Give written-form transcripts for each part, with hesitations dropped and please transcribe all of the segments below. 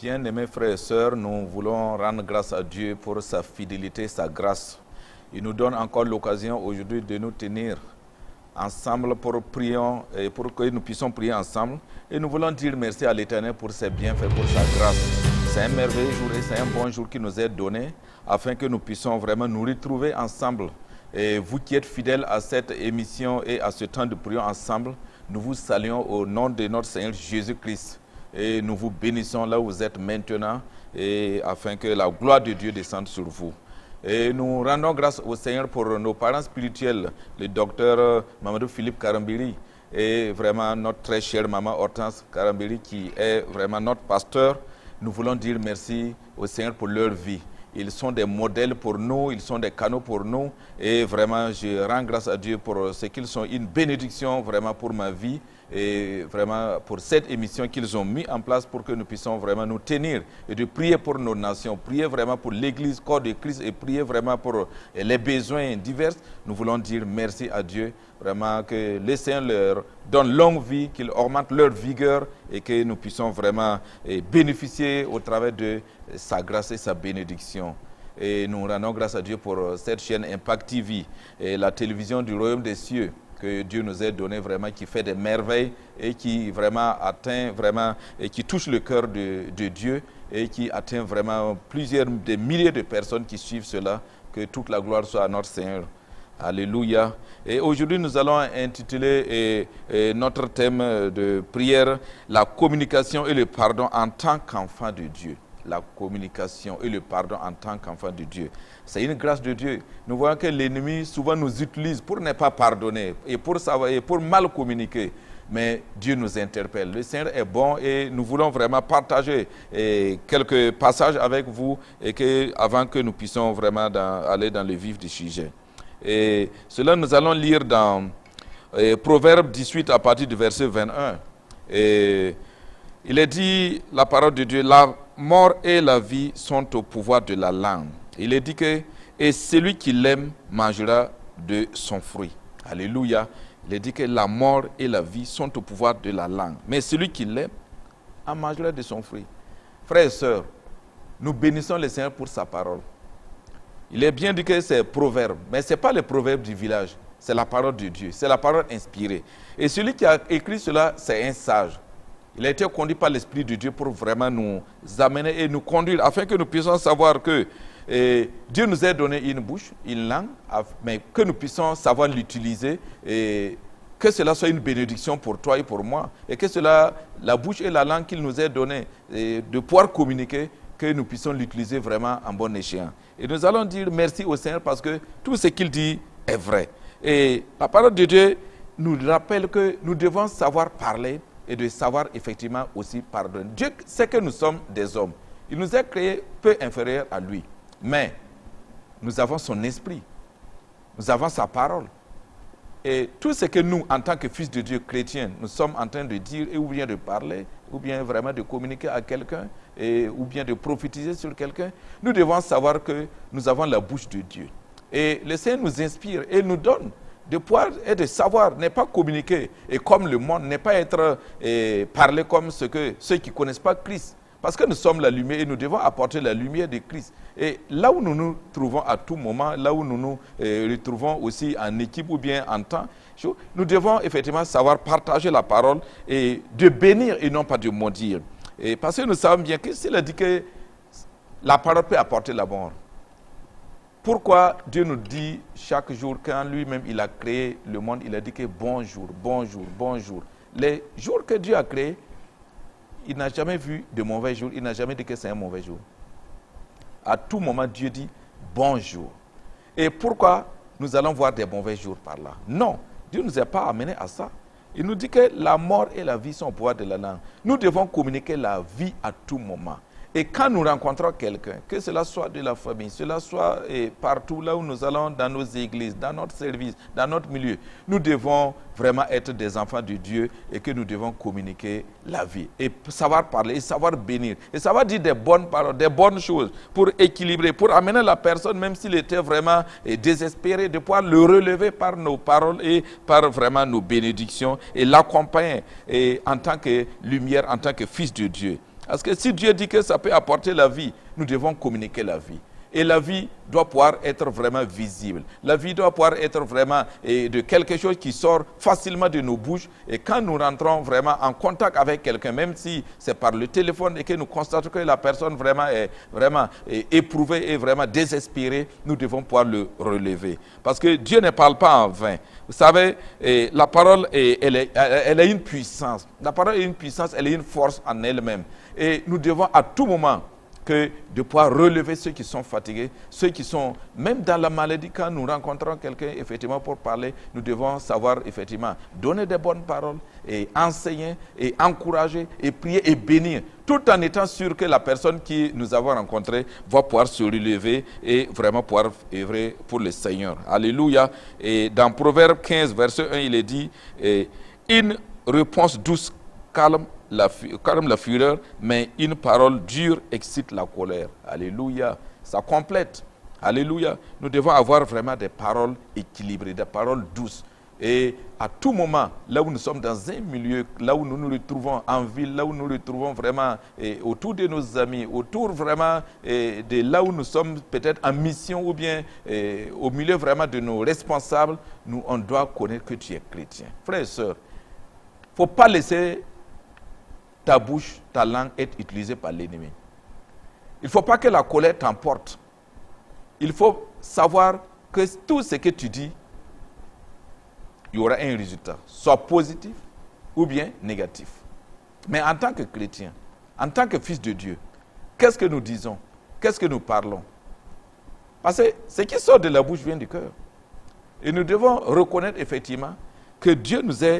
Bien-aimés frères et sœurs, nous voulons rendre grâce à Dieu pour sa fidélité, sa grâce. Il nous donne encore l'occasion aujourd'hui de nous tenir ensemble pour prier et pour que nous puissions prier ensemble. Et nous voulons dire merci à l'Éternel pour ses bienfaits, pour sa grâce. C'est un merveilleux jour et c'est un bon jour qui nous est donné afin que nous puissions vraiment nous retrouver ensemble. Et vous qui êtes fidèles à cette émission et à ce temps de prière ensemble, nous vous saluons au nom de notre Seigneur Jésus-Christ. Et nous vous bénissons là où vous êtes maintenant, et afin que la gloire de Dieu descende sur vous. Et nous rendons grâce au Seigneur pour nos parents spirituels, le docteur Mamadou Philippe Karambiri, et vraiment notre très chère maman Hortense Karambiri, qui est vraiment notre pasteur. Nous voulons dire merci au Seigneur pour leur vie. Ils sont des modèles pour nous, ils sont des canaux pour nous. Et vraiment, je rends grâce à Dieu pour ce qu'ils sont une bénédiction vraiment pour ma vie. Et vraiment pour cette émission qu'ils ont mis en place pour que nous puissions vraiment nous tenir et de prier pour nos nations, prier vraiment pour l'Église, corps de Christ et prier vraiment pour les besoins divers. Nous voulons dire merci à Dieu, vraiment que le Seigneur leur donne longue vie, qu'il augmente leur vigueur et que nous puissions vraiment bénéficier au travers de sa grâce et sa bénédiction. Et nous rendons grâce à Dieu pour cette chaîne Impact TV et la télévision du Royaume des Cieux que Dieu nous a donné vraiment, qui fait des merveilles et qui vraiment atteint vraiment et qui touche le cœur de Dieu et qui atteint vraiment des milliers de personnes qui suivent cela. Que toute la gloire soit à notre Seigneur. Alléluia. Et aujourd'hui, nous allons intituler notre thème de prière, la communication et le pardon en tant qu'enfant de Dieu. La communication et le pardon en tant qu'enfant de Dieu. C'est une grâce de Dieu. Nous voyons que l'ennemi souvent nous utilise pour ne pas pardonner et pour savoir et pour mal communiquer. Mais Dieu nous interpelle. Le Seigneur est bon et nous voulons vraiment partager quelques passages avec vous avant que nous puissions vraiment aller dans le vif du sujet. Et cela, nous allons lire dans Proverbe 18 à partir du verset 21. Et il est dit, la parole de Dieu, la mort et la vie sont au pouvoir de la langue. Il est dit que et celui qui l'aime mangera de son fruit. Alléluia. Il est dit que la mort et la vie sont au pouvoir de la langue. Mais celui qui l'aime en mangera de son fruit. Frères et sœurs, nous bénissons le Seigneur pour sa parole. Il est bien dit que c'est proverbe, mais ce n'est pas le proverbe du village. C'est la parole de Dieu. C'est la parole inspirée. Et celui qui a écrit cela, c'est un sage. Il a été conduit par l'Esprit de Dieu pour vraiment nous amener et nous conduire, afin que nous puissions savoir que Dieu nous a donné une bouche, une langue, mais que nous puissions savoir l'utiliser et que cela soit une bénédiction pour toi et pour moi. Et que cela, la bouche et la langue qu'il nous a donnée, de pouvoir communiquer, que nous puissions l'utiliser vraiment en bon escient. Et nous allons dire merci au Seigneur parce que tout ce qu'il dit est vrai. Et la parole de Dieu nous rappelle que nous devons savoir parler et de savoir effectivement aussi pardonner. Dieu sait que nous sommes des hommes. Il nous a créés peu inférieurs à lui. Mais nous avons son esprit. Nous avons sa parole. Et tout ce que nous, en tant que fils de Dieu chrétiens, nous sommes en train de dire, ou bien de parler, ou bien vraiment de communiquer à quelqu'un, ou bien de prophétiser sur quelqu'un, nous devons savoir que nous avons la bouche de Dieu. Et le Seigneur nous inspire et nous donne de pouvoir et de savoir, n'est pas communiquer et comme le monde, n'est pas être parler comme ceux qui ne connaissent pas Christ. Parce que nous sommes la lumière et nous devons apporter la lumière de Christ. Et là où nous nous trouvons à tout moment, là où nous nous retrouvons aussi en équipe ou bien en temps, nous devons effectivement savoir partager la parole et de bénir et non pas de maudire. Et parce que nous savons bien que s'il a dit que la parole peut apporter la mort. Pourquoi Dieu nous dit chaque jour, quand lui-même il a créé le monde, il a dit que bonjour, bonjour, bonjour. Les jours que Dieu a créés, il n'a jamais vu de mauvais jours, il n'a jamais dit que c'est un mauvais jour. À tout moment, Dieu dit bonjour. Et pourquoi nous allons voir des mauvais jours par là? Non, Dieu ne nous a pas amenés à ça. Il nous dit que la mort et la vie sont au pouvoir de la langue. Nous devons communiquer la vie à tout moment. Et quand nous rencontrons quelqu'un, que cela soit de la famille, cela soit partout là où nous allons, dans nos églises, dans notre service, dans notre milieu, nous devons vraiment être des enfants de Dieu et que nous devons communiquer la vie. Et savoir parler, et savoir bénir, et savoir dire des bonnes paroles, des bonnes choses pour équilibrer, pour amener la personne, même s'il était vraiment désespéré, de pouvoir le relever par nos paroles et par vraiment nos bénédictions et l'accompagner en tant que lumière, en tant que fils de Dieu. Parce que si Dieu dit que ça peut apporter la vie, nous devons communiquer la vie. Et la vie doit pouvoir être vraiment visible. La vie doit pouvoir être vraiment de quelque chose qui sort facilement de nos bouches. Et quand nous rentrons vraiment en contact avec quelqu'un, même si c'est par le téléphone et que nous constatons que la personne est vraiment éprouvée et vraiment désespérée, nous devons pouvoir le relever. Parce que Dieu ne parle pas en vain. Vous savez, la parole, elle a une puissance. La parole a une puissance, elle a une force en elle-même. Et nous devons à tout moment que de pouvoir relever ceux qui sont fatigués, ceux qui sont, même dans la maladie, quand nous rencontrons quelqu'un, effectivement, pour parler, nous devons savoir, effectivement, donner des bonnes paroles, et enseigner, et encourager, et prier, et bénir, tout en étant sûr que la personne qui nous avons rencontrée va pouvoir se relever et vraiment pouvoir œuvrer pour le Seigneur. Alléluia. Et dans Proverbe 15, verset 1, il est dit, une réponse douce calme la fureur, mais une parole dure excite la colère. Alléluia. Ça complète. Alléluia. Nous devons avoir vraiment des paroles équilibrées, des paroles douces. Et à tout moment, là où nous sommes dans un milieu, là où nous nous retrouvons en ville, là où nous nous retrouvons vraiment autour de nos amis, autour vraiment de là où nous sommes peut-être en mission ou bien au milieu vraiment de nos responsables, nous, on doit connaître que tu es chrétien. Frères et sœurs, il ne faut pas laisser ta bouche, ta langue être utilisée par l'ennemi. Il ne faut pas que la colère t'emporte. Il faut savoir que tout ce que tu dis, il y aura un résultat, soit positif ou bien négatif. Mais en tant que chrétien, en tant que fils de Dieu, qu'est-ce que nous disons? Qu'est-ce que nous parlons? Parce que ce qui sort de la bouche vient du cœur. Et nous devons reconnaître effectivement que Dieu nous a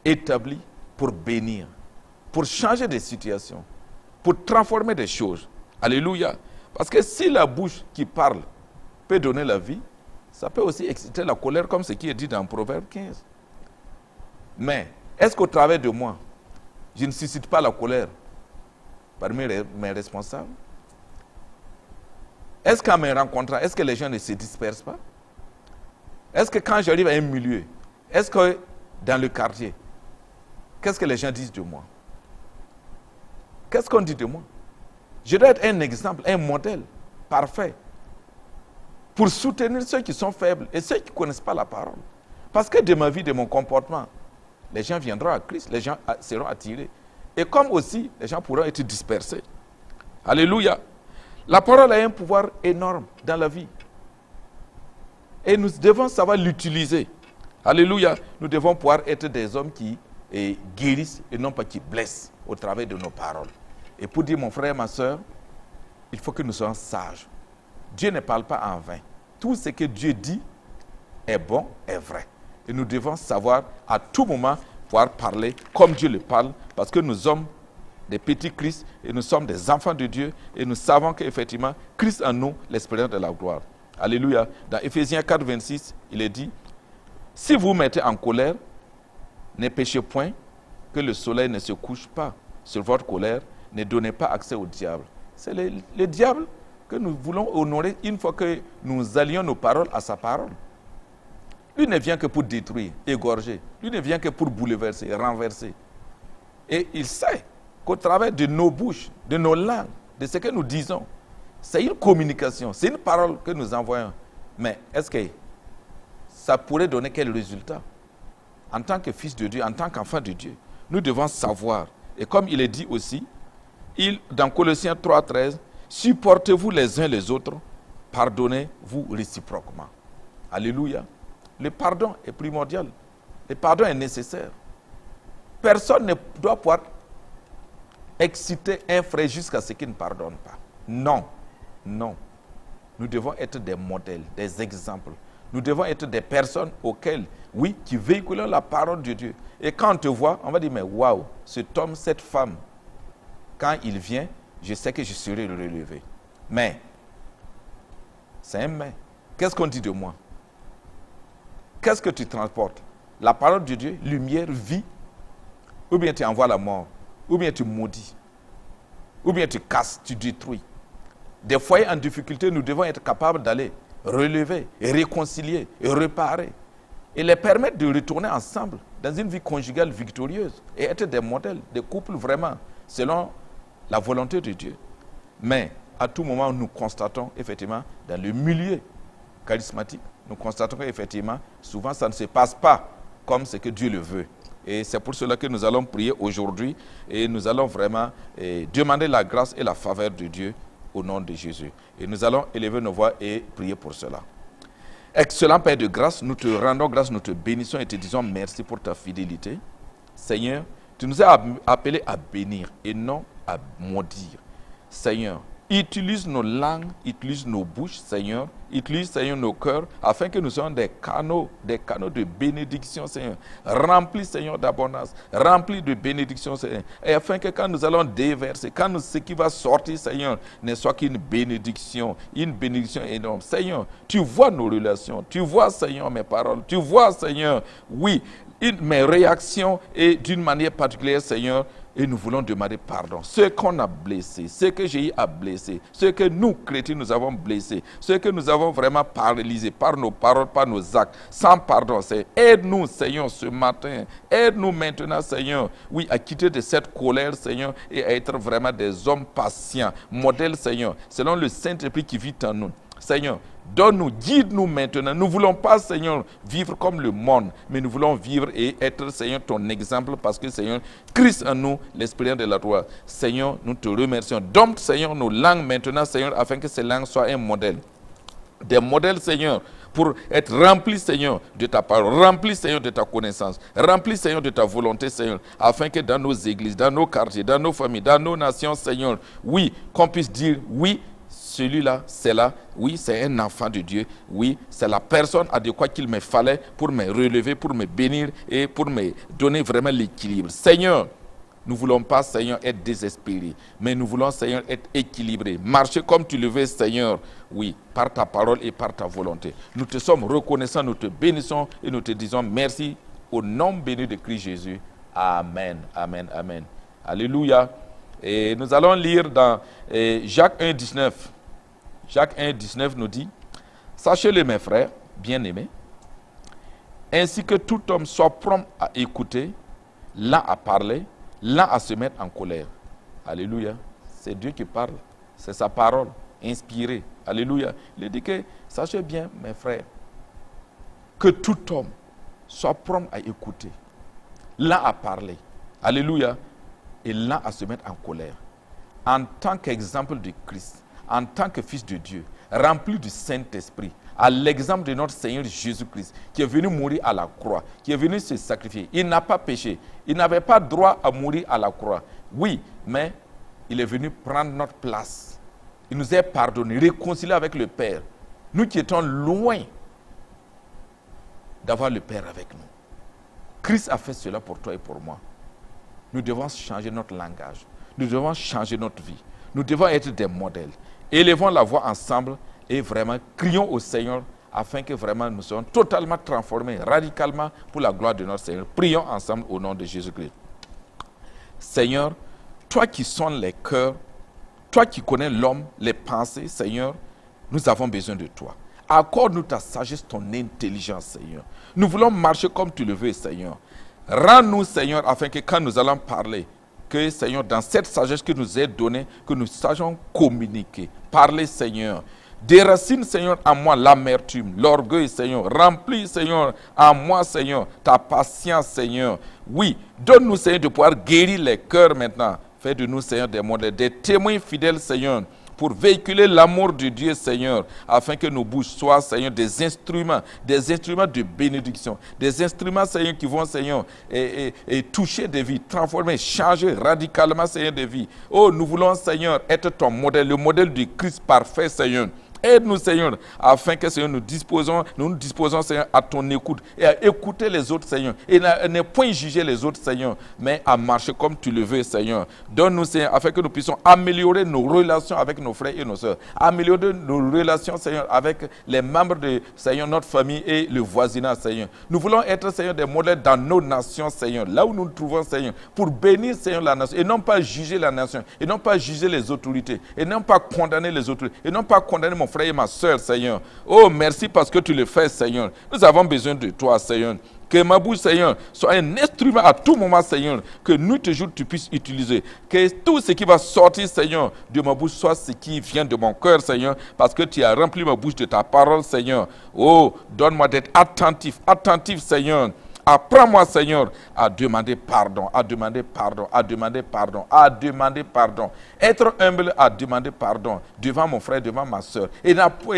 établis pour bénir, pour changer des situations, pour transformer des choses. Alléluia. Parce que si la bouche qui parle peut donner la vie, ça peut aussi exciter la colère, comme ce qui est dit dans Proverbe 15. Mais est-ce qu'au travers de moi, je ne suscite pas la colère parmi mes responsables? Est-ce qu'en me rencontrant, est-ce que les gens ne se dispersent pas? Est-ce que quand j'arrive à un milieu, est-ce que dans le quartier, qu'est-ce que les gens disent de moi? Qu'est-ce qu'on dit de moi? Je dois être un exemple, un modèle parfait pour soutenir ceux qui sont faibles et ceux qui ne connaissent pas la parole. Parce que de ma vie, de mon comportement, les gens viendront à Christ, les gens seront attirés. Et comme aussi, les gens pourront être dispersés. Alléluia. La parole a un pouvoir énorme dans la vie. Et nous devons savoir l'utiliser. Alléluia. Nous devons pouvoir être des hommes qui guérissent et non pas qui blessent au travers de nos paroles. Et pour dire, mon frère, ma soeur, il faut que nous soyons sages. Dieu ne parle pas en vain. Tout ce que Dieu dit est bon, est vrai. Et nous devons savoir à tout moment pouvoir parler comme Dieu le parle, parce que nous sommes des petits Christ et nous sommes des enfants de Dieu et nous savons qu'effectivement, Christ en nous, l'espérance de la gloire. Alléluia. Dans Ephésiens 4, 26, il est dit, si vous mettez en colère, ne péchez point, que le soleil ne se couche pas sur votre colère, ne donnez pas accès au diable. C'est le diable que nous voulons honorer une fois que nous allions nos paroles à sa parole. Lui ne vient que pour détruire, égorger. Lui ne vient que pour bouleverser, renverser. Et il sait qu'au travers de nos bouches, de nos langues, de ce que nous disons, c'est une communication, c'est une parole que nous envoyons. Mais est-ce que ça pourrait donner quel résultat? En tant que fils de Dieu, en tant qu'enfant de Dieu, nous devons savoir. Et comme il est dit aussi, dans Colossiens 3, 13, supportez-vous les uns les autres, pardonnez-vous réciproquement. Alléluia. Le pardon est primordial. Le pardon est nécessaire. Personne ne doit pouvoir exciter un frère jusqu'à ce qu'il ne pardonne pas. Non. Non. Nous devons être des modèles, des exemples. Nous devons être des personnes auxquelles, oui, qui véhiculent la parole de Dieu. Et quand on te voit, on va dire, mais waouh, cet homme, cette femme, quand il vient, je sais que je serai relevé. Mais, c'est un mais. Qu'est-ce qu'on dit de moi? Qu'est-ce que tu transportes? La parole de Dieu, lumière, vie, ou bien tu envoies la mort, ou bien tu maudis, ou bien tu casses, tu détruis. Des foyers en difficulté, nous devons être capables d'aller relever, et réconcilier, et réparer, et les permettre de retourner ensemble dans une vie conjugale victorieuse, et être des modèles, des couples vraiment, selon la volonté de Dieu. Mais à tout moment, nous constatons effectivement dans le milieu charismatique, nous constatons qu'effectivement, souvent ça ne se passe pas comme ce que Dieu le veut. Et c'est pour cela que nous allons prier aujourd'hui et nous allons vraiment demander la grâce et la faveur de Dieu au nom de Jésus. Et nous allons élever nos voix et prier pour cela. Excellent Père de grâce, nous te rendons grâce, nous te bénissons et te disons merci pour ta fidélité. Seigneur, tu nous as appelés à bénir et non à maudire. Seigneur, utilise nos langues, utilise nos bouches, Seigneur. Utilise, Seigneur, nos cœurs, afin que nous soyons des canaux de bénédiction, Seigneur. Remplis, Seigneur, d'abondance. Remplis de bénédiction, Seigneur. Et afin que quand nous allons déverser, ce qui va sortir, Seigneur, ne soit qu'une bénédiction énorme. Seigneur, tu vois nos relations. Tu vois, Seigneur, mes paroles. Tu vois, Seigneur, oui, mes réactions et d'une manière particulière, Seigneur. Et nous voulons demander pardon. Ce qu'on a blessé, ce que j'ai a blessé, ce que nous, chrétiens, nous avons blessé, ce que nous avons vraiment paralysé par nos paroles, par nos actes, sans pardon, Seigneur. Aide-nous, Seigneur, ce matin. Aide-nous maintenant, Seigneur, oui, à quitter de cette colère, Seigneur, et à être vraiment des hommes patients, modèles, Seigneur, selon le Saint-Esprit qui vit en nous. Seigneur, donne-nous, guide-nous maintenant. Nous ne voulons pas, Seigneur, vivre comme le monde, mais nous voulons vivre et être, Seigneur, ton exemple, parce que, Seigneur, Christ en nous, l'Esprit de la loi. Seigneur, nous te remercions. Donne, Seigneur, nos langues maintenant, Seigneur, afin que ces langues soient un modèle. Des modèles, Seigneur, pour être remplis, Seigneur, de ta parole, remplis, Seigneur, de ta connaissance, remplis, Seigneur, de ta volonté, Seigneur, afin que dans nos églises, dans nos quartiers, dans nos familles, dans nos nations, Seigneur, oui, qu'on puisse dire, oui, celui-là, c'est là, oui, c'est un enfant de Dieu, oui, c'est la personne adéquate qu'il me fallait pour me relever, pour me bénir et pour me donner vraiment l'équilibre. Seigneur, nous ne voulons pas, Seigneur, être désespérés, mais nous voulons, Seigneur, être équilibrés, marcher comme tu le veux, Seigneur, oui, par ta parole et par ta volonté. Nous te sommes reconnaissants, nous te bénissons et nous te disons merci au nom béni de Christ Jésus. Amen, amen, amen. Alléluia. Et nous allons lire dans Jacques 1, 19. Jacques 1, 19 nous dit, « Sachez-le, mes frères, bien-aimés, ainsi que tout homme soit prompt à écouter, lent à parler, lent à se mettre en colère. » Alléluia. C'est Dieu qui parle. C'est sa parole inspirée. Alléluia. Il dit que, sachez bien, mes frères, que tout homme soit prompt à écouter, lent à parler. Alléluia. Et lent à se mettre en colère. En tant qu'exemple de Christ, en tant que fils de Dieu, rempli du Saint-Esprit, à l'exemple de notre Seigneur Jésus-Christ, qui est venu mourir à la croix, qui est venu se sacrifier. Il n'a pas péché. Il n'avait pas droit à mourir à la croix. Oui, mais il est venu prendre notre place. Il nous a pardonné, réconcilié avec le Père. Nous qui étions loin d'avoir le Père avec nous. Christ a fait cela pour toi et pour moi. Nous devons changer notre langage. Nous devons changer notre vie. Nous devons être des modèles. Élevons la voix ensemble et vraiment crions au Seigneur afin que vraiment nous soyons totalement transformés, radicalement pour la gloire de notre Seigneur. Prions ensemble au nom de Jésus-Christ. Seigneur, toi qui sondes les cœurs, toi qui connais l'homme, les pensées, Seigneur, nous avons besoin de toi. Accorde-nous ta sagesse, ton intelligence, Seigneur. Nous voulons marcher comme tu le veux, Seigneur. Rends-nous, Seigneur, afin que quand nous allons parler, que, Seigneur, dans cette sagesse que nous est donnée, que nous sachions communiquer. Parler, Seigneur. Déracine, Seigneur, en moi l'amertume, l'orgueil, Seigneur. Remplis, Seigneur, en moi, Seigneur, ta patience, Seigneur. Oui, donne-nous, Seigneur, de pouvoir guérir les cœurs maintenant. Fais de nous, Seigneur, des modèles, des témoins fidèles, Seigneur, pour véhiculer l'amour de Dieu, Seigneur, afin que nos bouches soient, Seigneur, des instruments de bénédiction, des instruments, Seigneur, qui vont, Seigneur, et toucher des vies, transformer, changer radicalement, Seigneur, des vies. Oh, nous voulons, Seigneur, être ton modèle, le modèle du Christ parfait, Seigneur. Aide-nous, Seigneur, afin que, Seigneur, nous nous disposons, Seigneur, à ton écoute et à écouter les autres, Seigneur. Et ne point juger les autres, Seigneur, mais à marcher comme tu le veux, Seigneur. Donne-nous, Seigneur, afin que nous puissions améliorer nos relations avec nos frères et nos sœurs. Améliorer nos relations, Seigneur, avec les membres de, Seigneur, notre famille et le voisinage, Seigneur. Nous voulons être, Seigneur, des modèles dans nos nations, Seigneur, là où nous nous trouvons, Seigneur, pour bénir, Seigneur, la nation, et non pas juger la nation, et non pas juger les autorités, et non pas condamner les autorités, et non pas condamner mon frère et ma soeur, Seigneur. Oh, merci parce que tu le fais, Seigneur. Nous avons besoin de toi, Seigneur. Que ma bouche, Seigneur, soit un instrument à tout moment, Seigneur, que nuit et jour tu puisses utiliser. Que tout ce qui va sortir, Seigneur, de ma bouche soit ce qui vient de mon cœur, Seigneur, parce que tu as rempli ma bouche de ta parole, Seigneur. Oh, donne-moi d'être attentif, attentif, Seigneur. Apprends-moi, Seigneur, à demander pardon, à demander pardon, à demander pardon, à demander pardon. Être humble à demander pardon devant mon frère, devant ma soeur. Et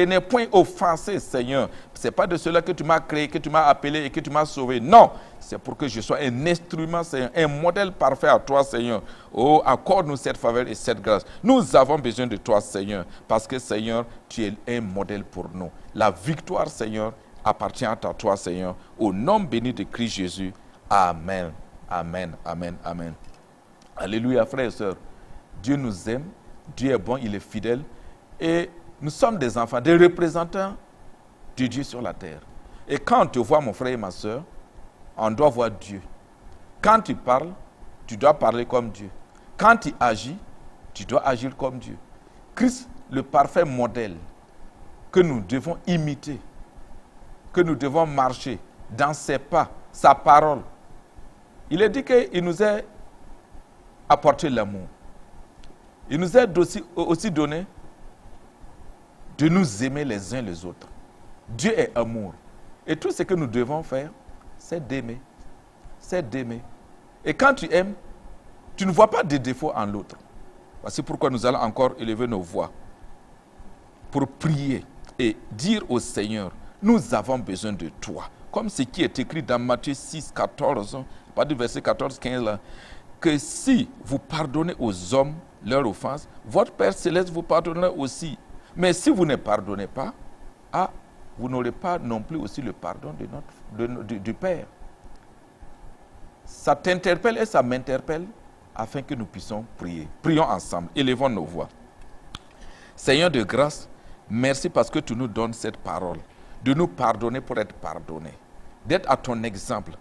n'est point offensé, Seigneur. Ce n'est pas de cela que tu m'as créé, que tu m'as appelé et que tu m'as sauvé. Non, c'est pour que je sois un instrument, Seigneur, un modèle parfait à toi, Seigneur. Oh, accorde-nous cette faveur et cette grâce. Nous avons besoin de toi, Seigneur, parce que, Seigneur, tu es un modèle pour nous. La victoire, Seigneur, appartient à toi, Seigneur. Au nom béni de Christ Jésus. Amen. Amen. Amen. Amen. Alléluia, frères et sœurs. Dieu nous aime. Dieu est bon, il est fidèle. Et nous sommes des enfants, des représentants de Dieu sur la terre. Et quand on te voit, mon frère et ma sœur, on doit voir Dieu. Quand tu parles, tu dois parler comme Dieu. Quand tu agis, tu dois agir comme Dieu. Christ, le parfait modèle que nous devons imiter, que nous devons marcher dans ses pas, sa parole. Il est dit qu'il nous a apporté l'amour. Il nous a aussi donné de nous aimer les uns les autres. Dieu est amour. Et tout ce que nous devons faire, c'est d'aimer. C'est d'aimer. Et quand tu aimes, tu ne vois pas de défauts en l'autre. Voici pourquoi nous allons encore élever nos voix pour prier et dire au Seigneur, nous avons besoin de toi. Comme ce qui est écrit dans Matthieu 6, 14, pas du verset 14, 15 là, que si vous pardonnez aux hommes leurs offenses, votre Père Céleste vous pardonnera aussi. Mais si vous ne pardonnez pas, vous n'aurez pas non plus aussi le pardon du Père. Ça t'interpelle et ça m'interpelle afin que nous puissions prier. Prions ensemble, élevons nos voix. Seigneur de grâce, merci parce que tu nous donnes cette parole, de nous pardonner pour être pardonnés, d'être à ton exemple.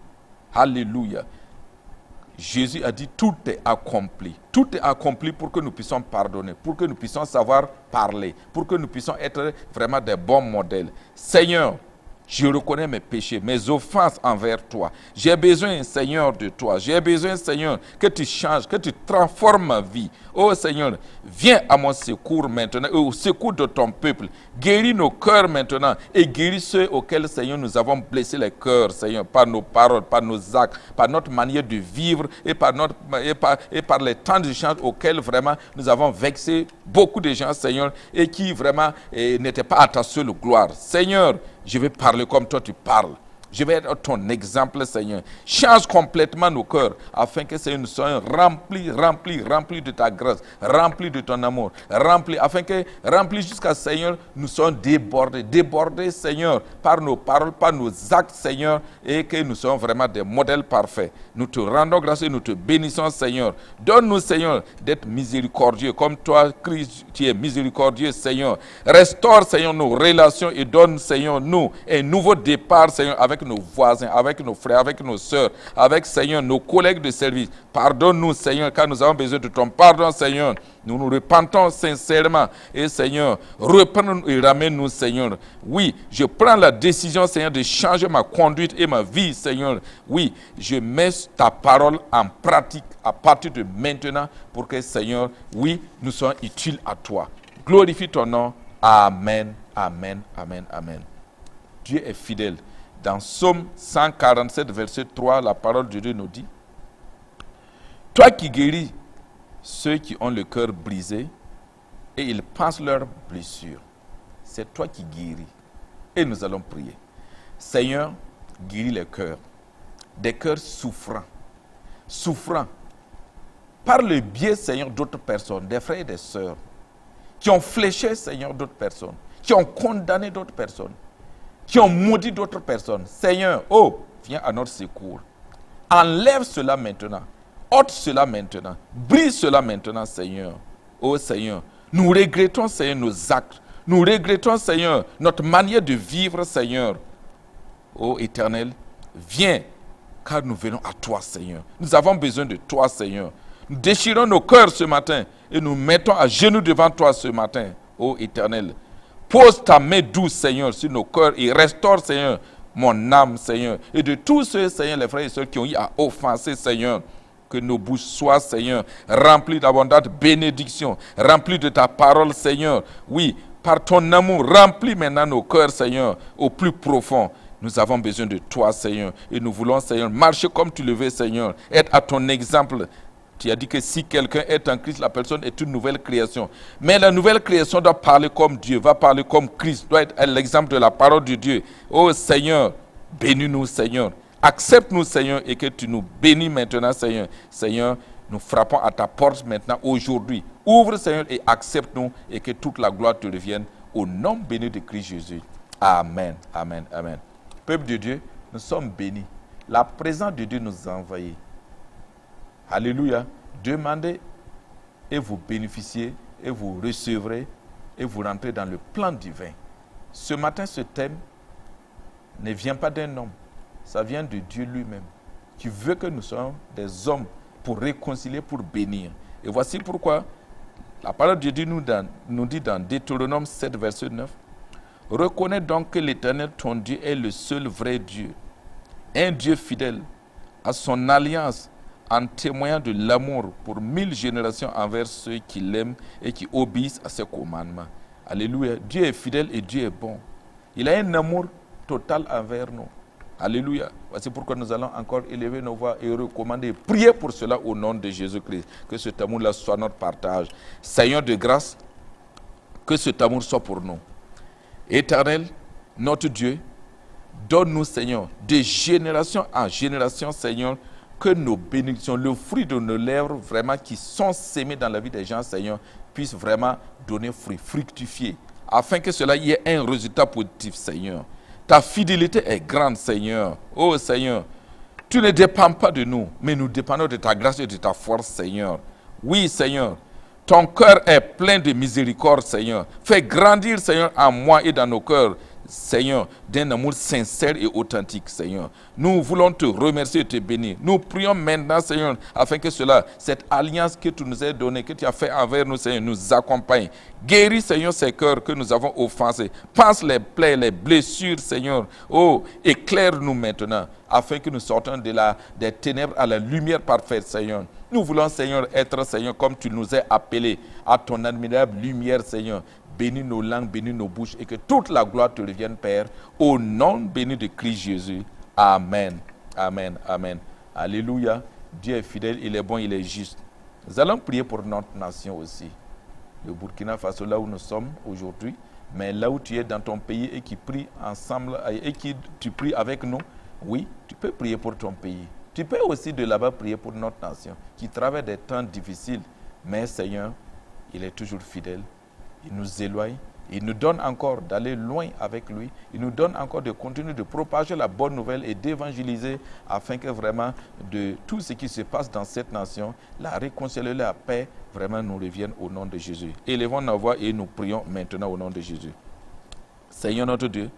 Alléluia. Jésus a dit tout est accompli. Tout est accompli pour que nous puissions pardonner, pour que nous puissions savoir parler, pour que nous puissions être vraiment des bons modèles. Seigneur, je reconnais mes péchés, mes offenses envers toi. J'ai besoin, Seigneur, de toi. J'ai besoin, Seigneur, que tu changes, que tu transformes ma vie. Oh Seigneur, viens à mon secours maintenant, au secours de ton peuple. Guéris nos cœurs maintenant et guéris ceux auxquels, Seigneur, nous avons blessé les cœurs, Seigneur, par nos paroles, par nos actes, par notre manière de vivre et par les temps de change auxquels vraiment nous avons vexé beaucoup de gens, Seigneur, et qui vraiment n'étaient pas à ta seule gloire. Seigneur, je vais parler comme toi tu parles. Je vais être ton exemple, Seigneur. Change complètement nos cœurs afin que, Seigneur, nous soyons remplis de ta grâce, remplis de ton amour, remplis jusqu'à, Seigneur, nous soyons débordés, Seigneur, par nos paroles, par nos actes, Seigneur, et que nous soyons vraiment des modèles parfaits. Nous te rendons grâce et nous te bénissons, Seigneur. Donne-nous, Seigneur, d'être miséricordieux, comme toi, Christ, tu es miséricordieux, Seigneur. Restaure, Seigneur, nos relations et donne, Seigneur, nous un nouveau départ, Seigneur, avec nos voisins, avec nos frères, avec nos sœurs, avec, Seigneur, nos collègues de service. Pardonne-nous, Seigneur, car nous avons besoin de ton pardon, Seigneur. Nous nous repentons sincèrement. Et, Seigneur, reprends-nous et ramène-nous, Seigneur. Oui, je prends la décision, Seigneur, de changer ma conduite et ma vie, Seigneur. Oui, je mets ta parole en pratique à partir de maintenant pour que, Seigneur, oui, nous soyons utiles à toi. Glorifie ton nom. Amen, amen, amen, amen. Dieu est fidèle. Dans Psaume 147, verset 3, la parole de Dieu nous dit, « Toi qui guéris ceux qui ont le cœur brisé et ils pensent leurs blessures, c'est toi qui guéris. » Et nous allons prier. Seigneur, guéris les cœurs, des cœurs souffrants, par le biais, Seigneur, d'autres personnes, des frères et des sœurs, qui ont fléché, Seigneur, d'autres personnes, qui ont condamné d'autres personnes, qui ont maudit d'autres personnes. Seigneur, oh, viens à notre secours. Enlève cela maintenant. Ôte cela maintenant. Brise cela maintenant, Seigneur. Oh Seigneur, nous regrettons, Seigneur, nos actes. Nous regrettons, Seigneur, notre manière de vivre, Seigneur. Oh Éternel, viens, car nous venons à toi, Seigneur. Nous avons besoin de toi, Seigneur. Nous déchirons nos cœurs ce matin et nous mettons à genoux devant toi ce matin, oh Éternel. Pose ta main douce, Seigneur, sur nos cœurs et restaure, Seigneur, mon âme, Seigneur. Et de tous ceux, Seigneur, les frères et sœurs qui ont eu à offenser, Seigneur, que nos bouches soient, Seigneur, remplies d'abondantes bénédictions, remplies de ta parole, Seigneur. Oui, par ton amour, remplis maintenant nos cœurs, Seigneur, au plus profond. Nous avons besoin de toi, Seigneur. Et nous voulons, Seigneur, marcher comme tu le veux, Seigneur. Être à ton exemple. Tu as dit que si quelqu'un est en Christ, la personne est une nouvelle création. Mais la nouvelle création doit parler comme Dieu, va parler comme Christ, doit être l'exemple de la parole de Dieu. Oh Seigneur, bénis-nous, Seigneur. Accepte-nous, Seigneur, et que tu nous bénis maintenant, Seigneur. Seigneur, nous frappons à ta porte maintenant, aujourd'hui. Ouvre, Seigneur, et accepte-nous, et que toute la gloire te revienne. Au nom béni de Christ Jésus. Amen, amen, amen. Peuple de Dieu, nous sommes bénis. La présence de Dieu nous a envahis. Alléluia. Demandez et vous bénéficiez et vous recevrez et vous rentrez dans le plan divin. Ce matin, ce thème ne vient pas d'un homme. Ça vient de Dieu lui-même, qui veut que nous soyons des hommes pour réconcilier, pour bénir. Et voici pourquoi la parole de Dieu nous dit dans Deutéronome 7, verset 9, « Reconnais donc que l'Éternel, ton Dieu, est le seul vrai Dieu, un Dieu fidèle à son alliance, en témoignant de l'amour pour 1000 générations envers ceux qui l'aiment et qui obéissent à ses commandements. » Alléluia. Dieu est fidèle et Dieu est bon. Il a un amour total envers nous. Alléluia. Voici pourquoi nous allons encore élever nos voix et recommander, prier pour cela au nom de Jésus-Christ. Que cet amour-là soit notre partage. Seigneur de grâce, que cet amour soit pour nous. Éternel, notre Dieu, donne-nous, Seigneur, de génération en génération, Seigneur, que nos bénédictions, le fruit de nos lèvres, vraiment, qui sont sémés dans la vie des gens, Seigneur, puissent vraiment donner fruit, fructifier, afin que cela y ait un résultat positif, Seigneur. Ta fidélité est grande, Seigneur. Oh, Seigneur, tu ne dépends pas de nous, mais nous dépendons de ta grâce et de ta force, Seigneur. Oui, Seigneur, ton cœur est plein de miséricorde, Seigneur. Fais grandir, Seigneur, en moi et dans nos cœurs, Seigneur, d'un amour sincère et authentique, Seigneur. Nous voulons te remercier et te bénir. Nous prions maintenant, Seigneur, afin que cette alliance que tu nous as donnée, que tu as fait envers nous, Seigneur, nous accompagne. Guéris, Seigneur, ces cœurs que nous avons offensés. Pense les plaies, les blessures, Seigneur. Oh, éclaire-nous maintenant, afin que nous sortions des ténèbres à la lumière parfaite, Seigneur. Nous voulons, Seigneur, être, Seigneur, comme tu nous as appelés à ton admirable lumière, Seigneur. Bénis nos langues, bénis nos bouches et que toute la gloire te revienne, Père, au nom béni de Christ Jésus. Amen. Amen. Amen. Alléluia. Dieu est fidèle, il est bon, il est juste. Nous allons prier pour notre nation aussi. Le Burkina Faso, là où nous sommes aujourd'hui, mais là où tu es dans ton pays et qui prie ensemble et tu pries avec nous, oui, tu peux prier pour ton pays. Tu peux aussi de là-bas prier pour notre nation qui traverse des temps difficiles. Mais Seigneur, il est toujours fidèle. Il nous éloigne, il nous donne encore d'aller loin avec lui, il nous donne encore de continuer de propager la bonne nouvelle et d'évangéliser afin que vraiment de tout ce qui se passe dans cette nation, la réconciliation, la paix, vraiment nous revienne au nom de Jésus. Élevons nos voix et nous prions maintenant au nom de Jésus. Seigneur notre Dieu,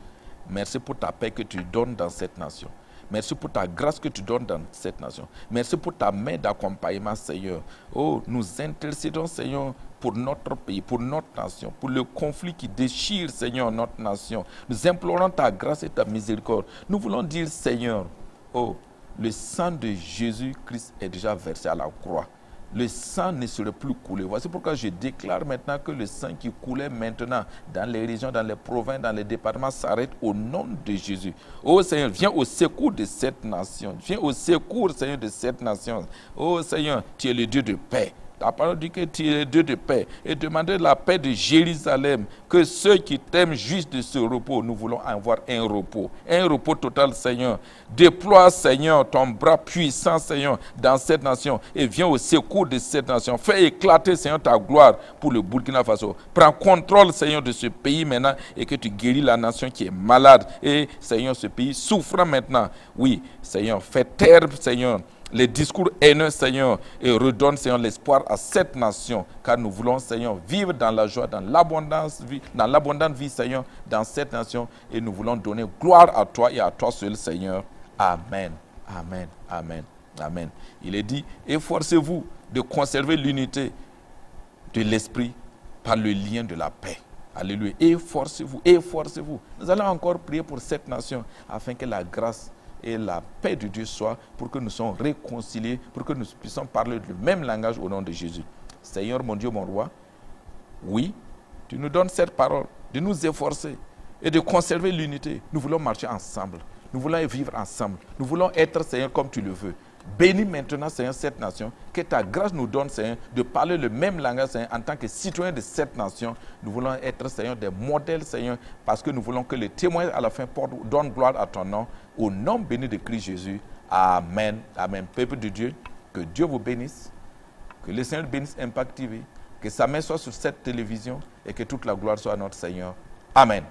merci pour ta paix que tu donnes dans cette nation. Merci pour ta grâce que tu donnes dans cette nation. Merci pour ta main d'accompagnement, Seigneur. Oh, nous intercédons, Seigneur, pour notre pays, pour notre nation, pour le conflit qui déchire, Seigneur, notre nation. Nous implorons ta grâce et ta miséricorde. Nous voulons dire, Seigneur, oh, le sang de Jésus-Christ est déjà versé à la croix. Le sang ne serait plus coulé. Voici pourquoi je déclare maintenant que le sang qui coulait maintenant dans les régions, dans les provinces, dans les départements s'arrête au nom de Jésus. Oh Seigneur, viens au secours de cette nation. Viens au secours, Seigneur, de cette nation. Oh Seigneur, tu es le Dieu de paix. La parole dit que tu es Dieu de paix. Et demandez la paix de Jérusalem. Que ceux qui t'aiment juste de ce repos, nous voulons avoir un repos total, Seigneur. Déploie, Seigneur, ton bras puissant, Seigneur, dans cette nation. Et viens au secours de cette nation. Fais éclater, Seigneur, ta gloire pour le Burkina Faso. Prends contrôle, Seigneur, de ce pays maintenant et que tu guéris la nation qui est malade. Et, Seigneur, ce pays souffre maintenant. Oui, Seigneur, fais taire, Seigneur, les discours haineux, Seigneur, et redonne, Seigneur, l'espoir à cette nation, car nous voulons, Seigneur, vivre dans la joie, dans l'abondante vie, Seigneur, dans cette nation, et nous voulons donner gloire à toi et à toi seul, Seigneur. Amen, amen, amen, amen. Il est dit, efforcez-vous de conserver l'unité de l'esprit par le lien de la paix. Alléluia. Efforcez-vous, efforcez-vous. Nous allons encore prier pour cette nation afin que la grâce et la paix de Dieu soient pour que nous soyons réconciliés, pour que nous puissions parler le même langage au nom de Jésus. Seigneur, mon Dieu, mon roi, oui, tu nous donnes cette parole de nous efforcer et de conserver l'unité. Nous voulons marcher ensemble. Nous voulons vivre ensemble. Nous voulons être, Seigneur, comme tu le veux. Bénis maintenant, Seigneur, cette nation. Que ta grâce nous donne, Seigneur, de parler le même langage, Seigneur, en tant que citoyens de cette nation. Nous voulons être, Seigneur, des modèles, Seigneur, parce que nous voulons que les témoins à la fin donnent gloire à ton nom. Au nom béni de Christ Jésus. Amen. Amen. Peuple de Dieu, que Dieu vous bénisse. Que le Seigneur bénisse Impact TV. Que sa main soit sur cette télévision et que toute la gloire soit à notre Seigneur. Amen.